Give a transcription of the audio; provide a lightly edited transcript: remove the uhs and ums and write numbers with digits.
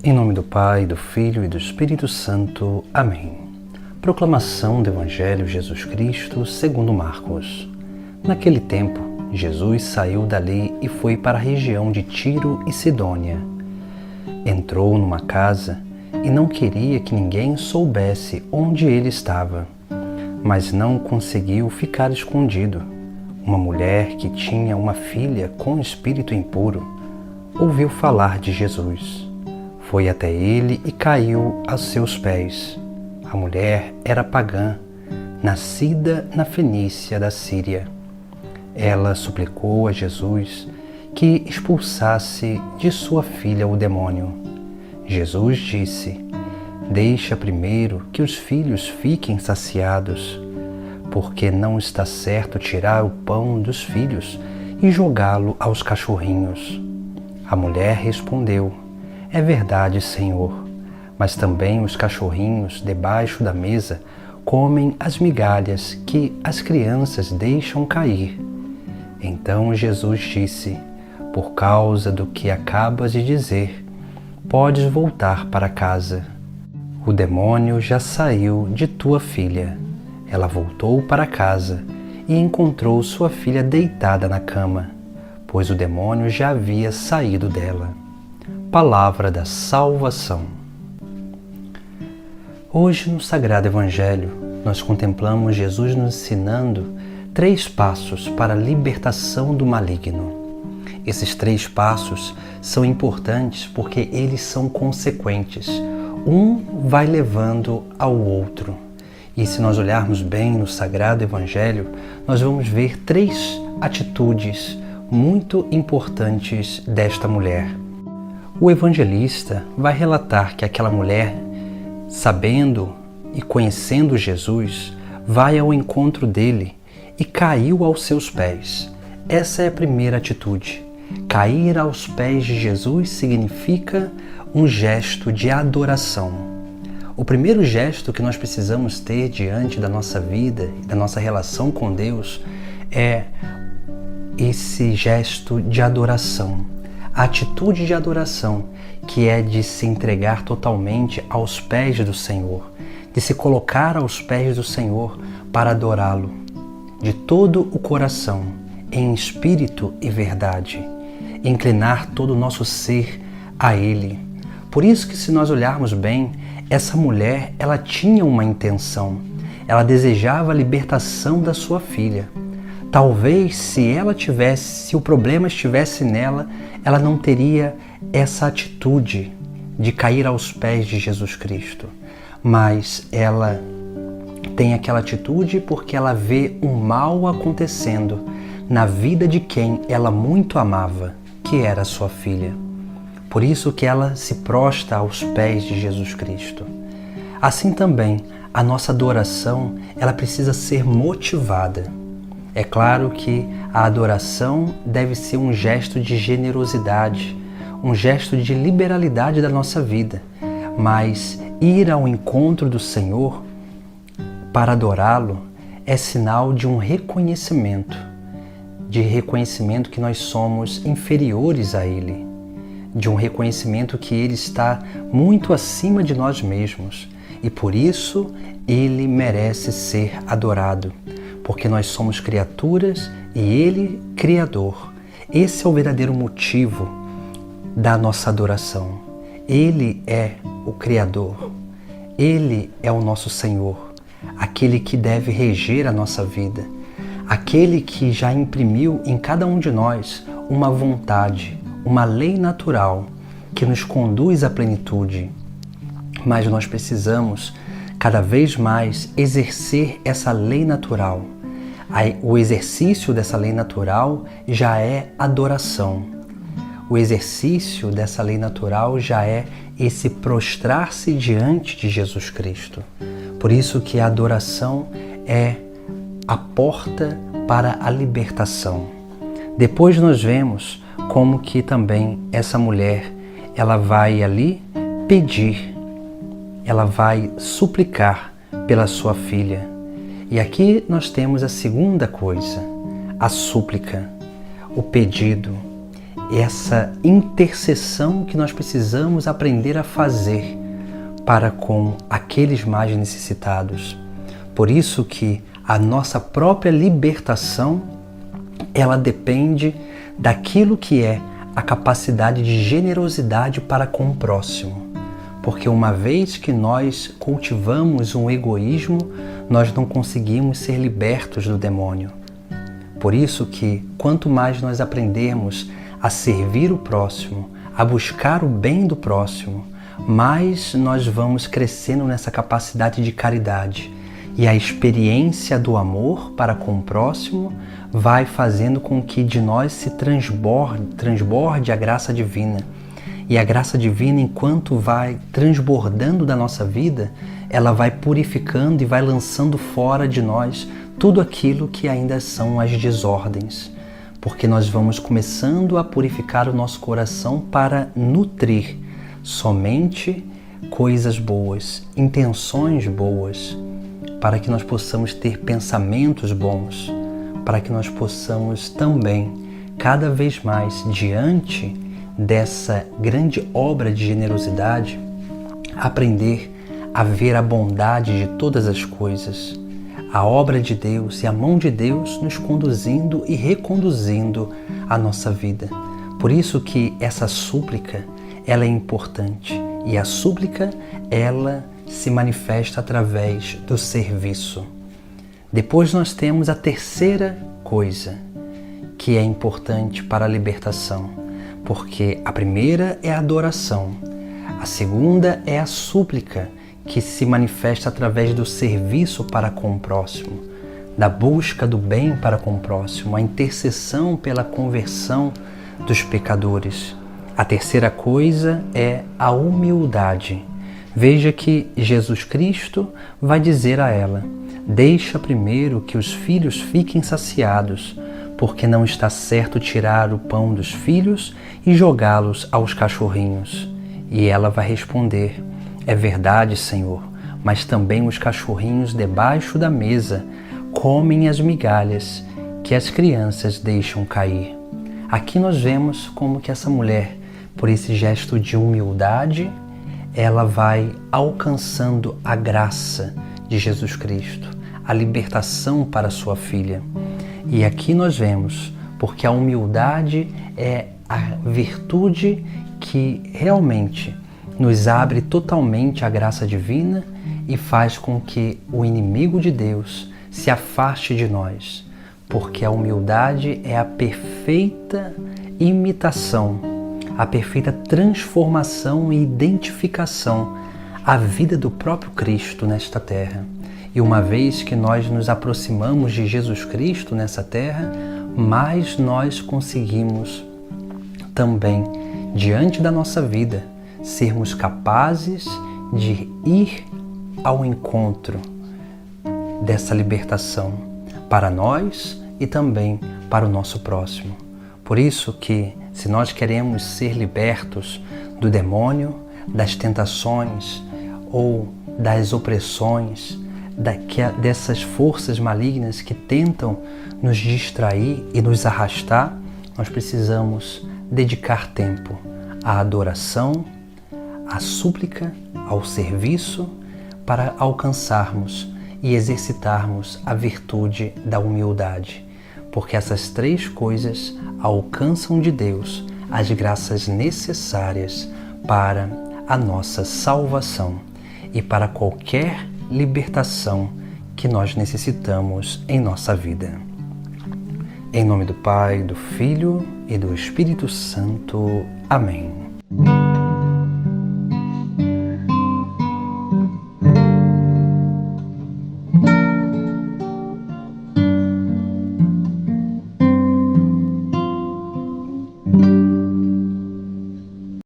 Em nome do Pai, do Filho e do Espírito Santo. Amém. Proclamação do Evangelho de Jesus Cristo segundo Marcos. Naquele tempo, Jesus saiu dali e foi para a região de Tiro e Sidônia. Entrou numa casa e não queria que ninguém soubesse onde ele estava, mas não conseguiu ficar escondido. Uma mulher que tinha uma filha com espírito impuro ouviu falar de Jesus. Foi até ele e caiu aos seus pés. A mulher era pagã, nascida na Fenícia da Síria. Ela suplicou a Jesus que expulsasse de sua filha o demônio. Jesus disse: "Deixa primeiro que os filhos fiquem saciados, porque não está certo tirar o pão dos filhos e jogá-lo aos cachorrinhos." A mulher respondeu: "É verdade, Senhor, mas também os cachorrinhos debaixo da mesa comem as migalhas que as crianças deixam cair." Então Jesus disse: "Por causa do que acabas de dizer, podes voltar para casa. O demônio já saiu de tua filha." Ela voltou para casa e encontrou sua filha deitada na cama, pois o demônio já havia saído dela. Palavra da salvação. Hoje, no Sagrado Evangelho, nós contemplamos Jesus nos ensinando 3 passos para a libertação do maligno. Esses 3 passos são importantes porque eles são consequentes. Um vai levando ao outro. E se nós olharmos bem no Sagrado Evangelho, nós vamos ver 3 atitudes muito importantes desta mulher. O evangelista vai relatar que aquela mulher, sabendo e conhecendo Jesus, vai ao encontro dele e caiu aos seus pés. Essa é a primeira atitude. Cair aos pés de Jesus significa um gesto de adoração. O primeiro gesto que nós precisamos ter diante da nossa vida e da nossa relação com Deus é esse gesto de adoração. A atitude de adoração, que é de se entregar totalmente aos pés do Senhor, de se colocar aos pés do Senhor para adorá-lo, de todo o coração, em espírito e verdade, inclinar todo o nosso ser a Ele. Por isso que, se nós olharmos bem, essa mulher, ela tinha uma intenção, ela desejava a libertação da sua filha. Talvez se o problema estivesse nela, ela não teria essa atitude de cair aos pés de Jesus Cristo. Mas ela tem aquela atitude porque ela vê um mal acontecendo na vida de quem ela muito amava, que era a sua filha. Por isso que ela se prostra aos pés de Jesus Cristo. Assim também, a nossa adoração, ela precisa ser motivada. É claro que a adoração deve ser um gesto de generosidade, um gesto de liberalidade da nossa vida, mas ir ao encontro do Senhor para adorá-lo é sinal de um reconhecimento que nós somos inferiores a Ele, de um reconhecimento que Ele está muito acima de nós mesmos e por isso Ele merece ser adorado. Porque nós somos criaturas e Ele, Criador. Esse é o verdadeiro motivo da nossa adoração. Ele é o Criador. Ele é o nosso Senhor, aquele que deve reger a nossa vida, aquele que já imprimiu em cada um de nós uma vontade, uma lei natural que nos conduz à plenitude. Mas nós precisamos cada vez mais exercer essa lei natural. O exercício dessa lei natural já é adoração. O exercício dessa lei natural já é esse prostrar-se diante de Jesus Cristo. Por isso que a adoração é a porta para a libertação. Depois nós vemos como que também essa mulher, ela vai ali pedir, ela vai suplicar pela sua filha. E aqui nós temos a segunda coisa, a súplica, o pedido. essa intercessão que nós precisamos aprender a fazer para com aqueles mais necessitados. Por isso que a nossa própria libertação, ela depende daquilo que é a capacidade de generosidade para com o próximo. Porque uma vez que nós cultivamos um egoísmo, nós não conseguimos ser libertos do demônio. Por isso que quanto mais nós aprendermos a servir o próximo, a buscar o bem do próximo, mais nós vamos crescendo nessa capacidade de caridade. E a experiência do amor para com o próximo vai fazendo com que de nós se transborde a graça divina. E a graça divina, enquanto vai transbordando da nossa vida, ela vai purificando e vai lançando fora de nós tudo aquilo que ainda são as desordens. Porque nós vamos começando a purificar o nosso coração para nutrir somente coisas boas, intenções boas, para que nós possamos ter pensamentos bons, para que nós possamos também, cada vez mais, diante dessa grande obra de generosidade, aprender a ver a bondade de todas as coisas, a obra de Deus e a mão de Deus nos conduzindo e reconduzindo a nossa vida. Por isso que essa súplica, ela é importante, e a súplica, ela se manifesta através do serviço. Depois nós temos a terceira coisa que é importante para a libertação, porque a primeira é a adoração, a segunda é a súplica, que se manifesta através do serviço para com o próximo, da busca do bem para com o próximo, a intercessão pela conversão dos pecadores. A terceira coisa é a humildade. Veja que Jesus Cristo vai dizer a ela: deixa primeiro que os filhos fiquem saciados, porque não está certo tirar o pão dos filhos e jogá-los aos cachorrinhos. E ela vai responder: é verdade, Senhor, mas também os cachorrinhos debaixo da mesa comem as migalhas que as crianças deixam cair. Aqui nós vemos como que essa mulher, por esse gesto de humildade, ela vai alcançando a graça de Jesus Cristo, a libertação para sua filha. E aqui nós vemos, porque a humildade é a virtude que realmente nos abre totalmente a graça divina e faz com que o inimigo de Deus se afaste de nós, porque a humildade é a perfeita imitação, a perfeita transformação e identificação à vida do próprio Cristo nesta terra. E uma vez que nós nos aproximamos de Jesus Cristo nessa terra, mais nós conseguimos também, diante da nossa vida, sermos capazes de ir ao encontro dessa libertação para nós e também para o nosso próximo. Por isso que, se nós queremos ser libertos do demônio, das tentações ou das opressões, dessas forças malignas que tentam nos distrair e nos arrastar, nós precisamos dedicar tempo à adoração, à súplica, ao serviço, para alcançarmos e exercitarmos a virtude da humildade, porque essas três coisas alcançam de Deus as graças necessárias para a nossa salvação e para qualquer libertação que nós necessitamos em nossa vida. Em nome do Pai, do Filho e do Espírito Santo. Amém.